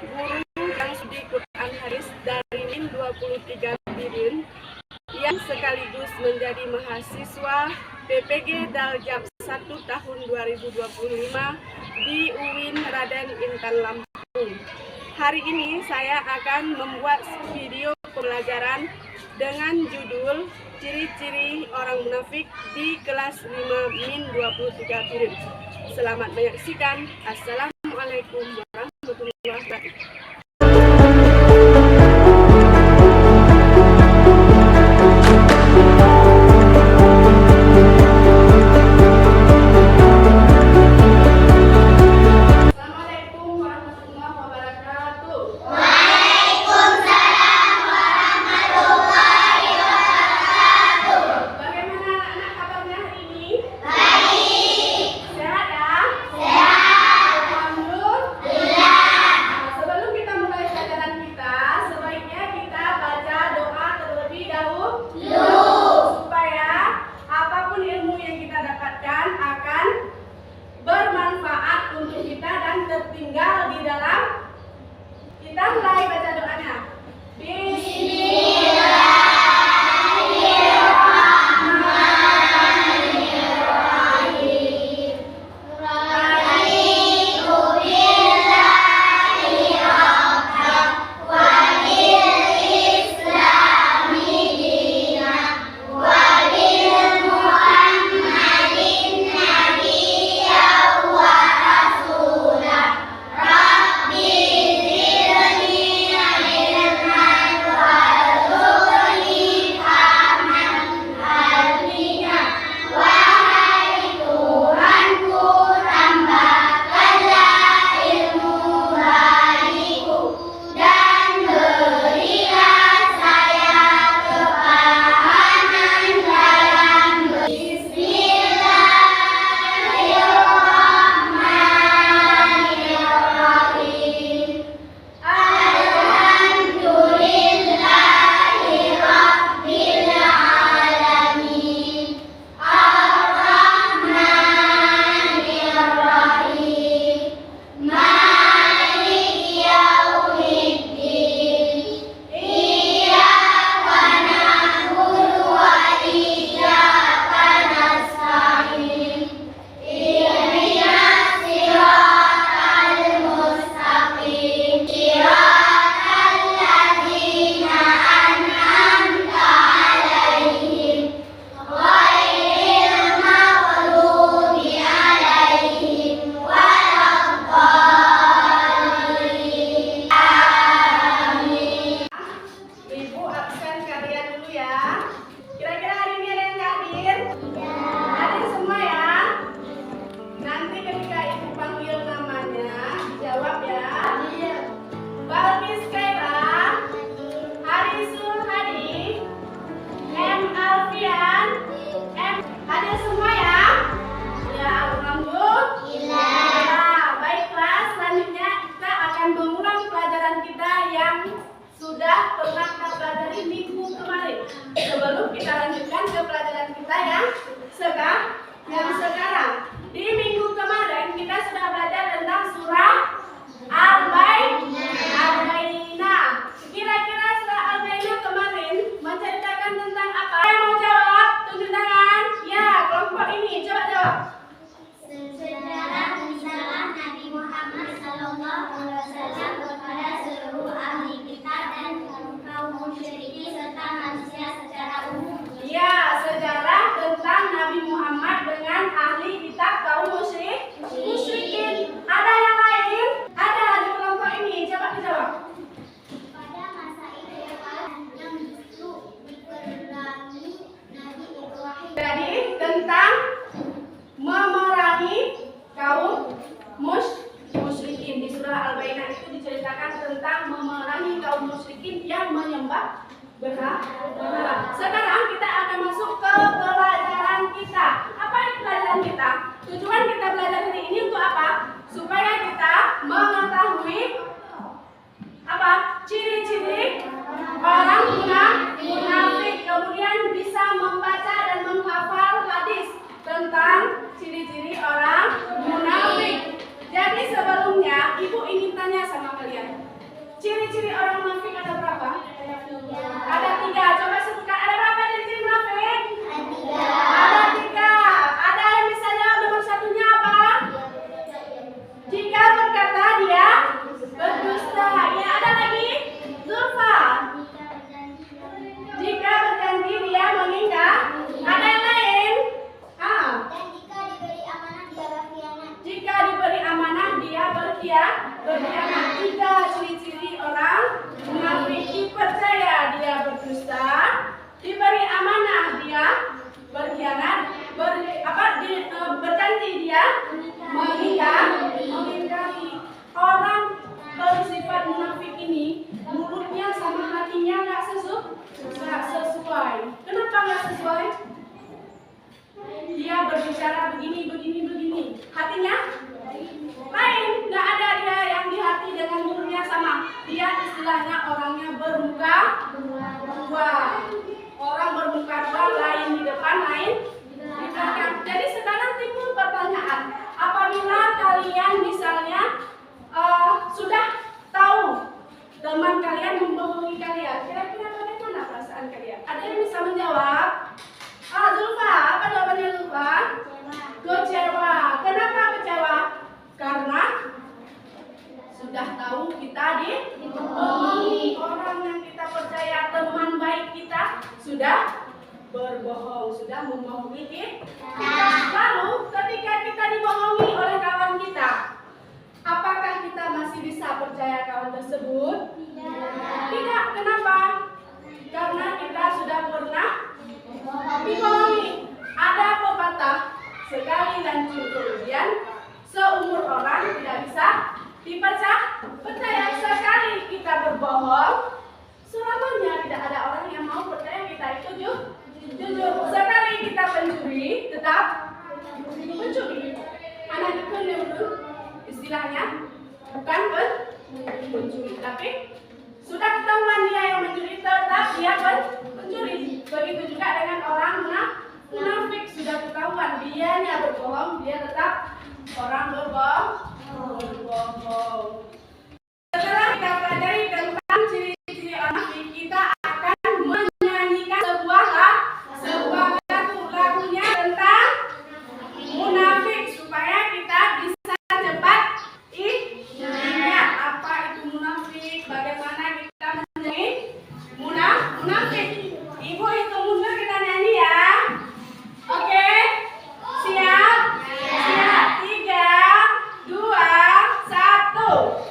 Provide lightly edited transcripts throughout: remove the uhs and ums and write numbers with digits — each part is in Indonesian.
guru yang studi Quran Haris dari MIN 23 Birin yang sekaligus menjadi mahasiswa PPG Daljab 1 tahun 2025 di UIN Raden Intan Lampung. Hari ini saya akan membuat video pembelajaran dengan judul Ciri-ciri orang munafik di kelas 5 MIN 23 Birin. Selamat menyaksikan. Assalamualaikum warahmatullahi wabarakatuh. Tertinggal di dalam, kita mulai baca doanya. Sebelum kita lanjutkan ke pelajaran kita yang sekarang. Di minggu kemarin kita sudah belajar tentang surah Al-Bayyinah. Kira-kira surah Al-Bayyinah kemarin menceritakan tentang apa? Yang mau jawab, tunjuk tangan. Ya, kelompok ini coba jawab. Sejarah risalah Nabi Muhammad SAW kepada seluruh ahli kitab dan kaum musyrikin serta manusia secara umum. Ya, sejarah tentang Nabi Muhammad dengan ahli kitab kaum musyrikin. Ada yang lain? Ada di kelompok ini. Coba dijawab. Pada masa itu yang justru diperangi Nabi Ibrahim. Jadi tentang memerangi kaum musyrikin. Di surah Al-Bayyinah itu diceritakan tentang memerangi kaum musyrikin yang menyembah berhala. Sekarang kita akan masuk ke pelajaran kita. Apa itu pelajaran kita? Tujuan kita belajar hari ini untuk apa? Supaya kita mengetahui apa? Ciri-ciri orang munafik. Kemudian bisa membaca dan menghafal hadis tentang ciri-ciri orang munafik. Jadi sebelumnya Ibu ingin tanya sama kalian. ciri-ciri orang munafik ada berapa? Ada 3. Coba sebutkan ada berapa ciri-ciri munafik? Ada 3. Ada yang bisa jawab nomor satunya apa? Jika berkata dia berdusta. Ya, ada lagi? Zulfa. Jika berjanji dia mengingkar. Ada yang lain? Jika diberi amanah dia berkhianat. 3 ciri-ciri orang munafik. Dipercaya dia berdusta, diberi amanah dia berkhianat, berjanji dia mengingkari. Orang bersifat munafik ini mulutnya sama hatinya nggak sesuai. Kenapa nggak sesuai? Dia berbicara begini. Hatinya lain, nggak ada dia yang di hati dengan mulutnya sama. Dia istilahnya orangnya bermuka dua. Orang bermuka dua, lain di depan, lain di belakang. Jadi sekarang timbul pertanyaan, apabila kalian misalnya sudah tahu teman kalian membohongi kalian, kira-kira bagaimana perasaan kalian? Ada yang bisa menjawab? Zulfa, apa jawabannya Zulfa? Kecewa. Kenapa kecewa? Karena sudah tahu kita dibohongi. Orang yang kita percaya, teman baik kita, sudah berbohong, sudah membohongi kita. Lalu ketika kita dibohongi oleh kawan kita, apakah kita masih bisa percaya kawan tersebut? Tidak. Kenapa? Karena kita sudah pernah dibohongi. Ada pepatah, sekali lancur kemudian seumur orang tidak bisa dipercaya. Sekali kita berbohong, selamanya tidak ada orang yang mau percaya kita itu jujur. Sekali kita pencuri, tetap pencuri. Anak itu istilahnya bukan pencuri, tapi sudah ketahuan dia yang mencuri, tetap dia pencuri. Begitu juga dengan orang munafik, sudah ketahuan dianya berbohong, dia tetap orang berbohong. Setelah kita pelajari tentang ciri-ciri orang munafik, kita akan menyanyikan sebuah lagunya tentang munafik supaya kita bisa cepat ingat apa itu munafik, bagaimana kita menjadi munafik. Ibu itu mundur, kita nyanyi ya. Oke? Siap? Siap. 3, 2, 1.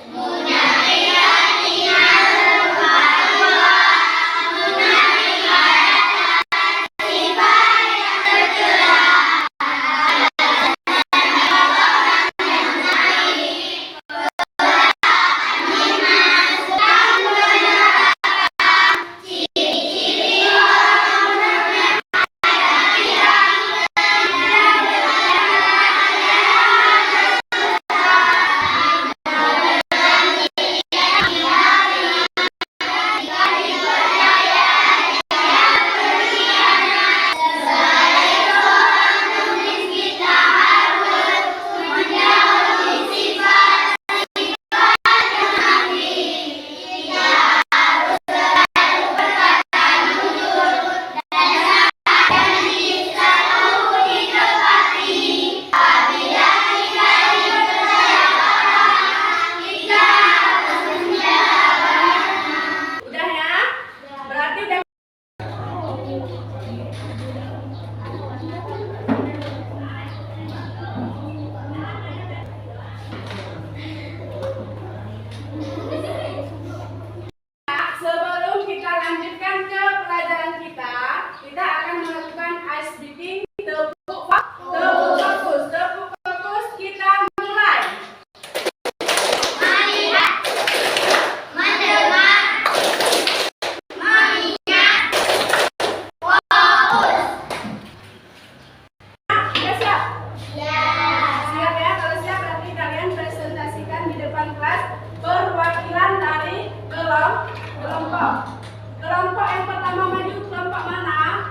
Kelompok yang pertama maju, kelompok mana?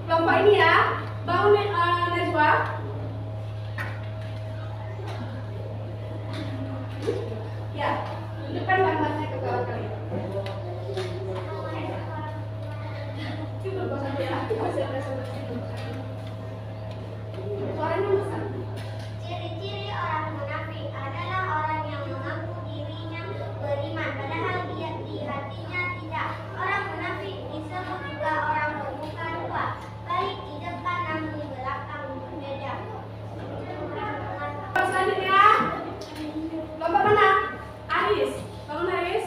Kelompok ini ya. Bangun Najwa. Ya, tunjukkan gambarnya ke kawan-kawan. Suaranya besar. Ciri-ciri orang munafik adalah orang yang mengaku dirinya beriman, padahal dia di hatinya tidak. Orang munafik disebut juga orang bermuka dua, baik di depan namun di belakang berbeda. Selanjutnya, lomba mana? Aris, bangun Aris.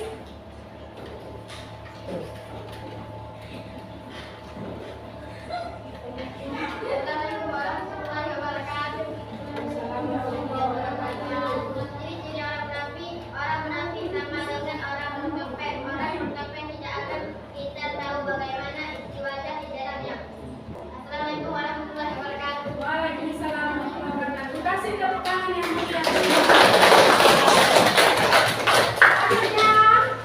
Assalamualaikum warahmatullahi wabarakatuh. Ciri-ciri orang munafik sama dengan orang bertopeng. Orang bertopeng tidak akan kita tahu bagaimana isi wajah di dalamnya. Assalamualaikum warahmatullahi wabarakatuh. Waalaikumsalam warahmatullahi wabarakatuh. Kasih tepuk tangan yang meriah. Akhirnya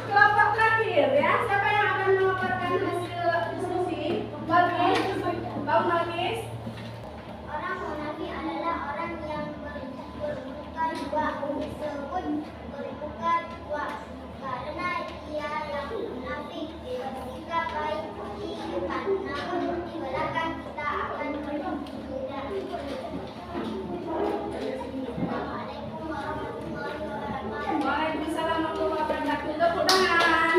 kelompok terakhir ya. Siapa yang akan melaporkan hasil diskusi? Balkis, Bang Balkis. Orang munafik adalah orang yang bermuka dua, disebut bermuka dua karena dia yang munafik bersikap baik di depan, namun di belakang kita akan berbeda. Assalamualaikum warahmatullahi wabarakatuh. Waalaikumsalam warahmatullahi wabarakatuh. Tepuk tangan.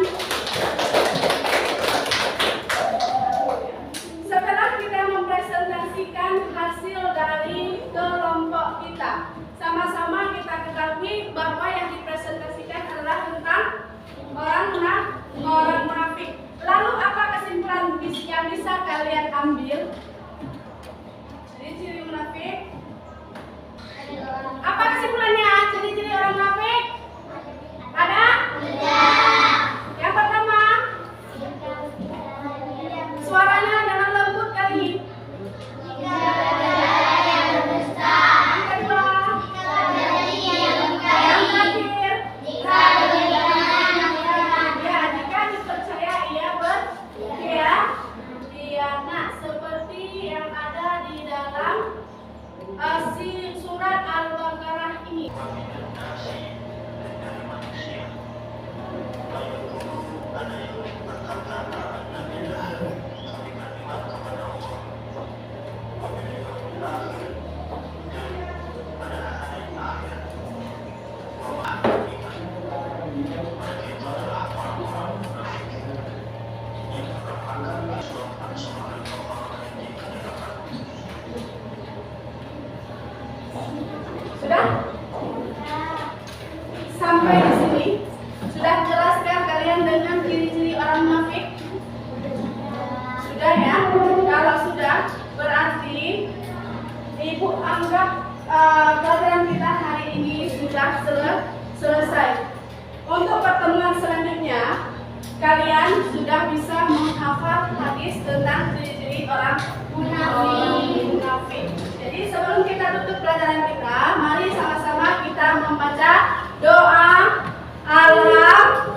Setelah kita mempresentasikan hasil dari kelompok kita, sama-sama kita ketahui bahwa yang dipresentasikan adalah tentang orang munafik. Lalu apa kesimpulan yang bisa kalian ambil? Ciri-ciri munafik. Apa kesimpulannya? Ciri-ciri orang munafik? Ada? Yang pertama, suaranya jangan lembut kali. Yang kedua, yang terakhir. Ya, jika dipercaya ia berkhianat seperti yang ada di dalam surat Al-Baqarah ini. Sudah? Sampai di sini sudah jelaskah kalian dengan ciri-ciri orang munafik? Sudah ya? Kalau sudah, berarti Ibu anggap pelajaran kita hari ini sudah selesai. Untuk pertemuan selanjutnya, kalian sudah bisa menghafal hadis tentang ciri-ciri orang munafik. Jadi sebelum kita tutup pelajaran kita, mari sama-sama kita membaca doa Allah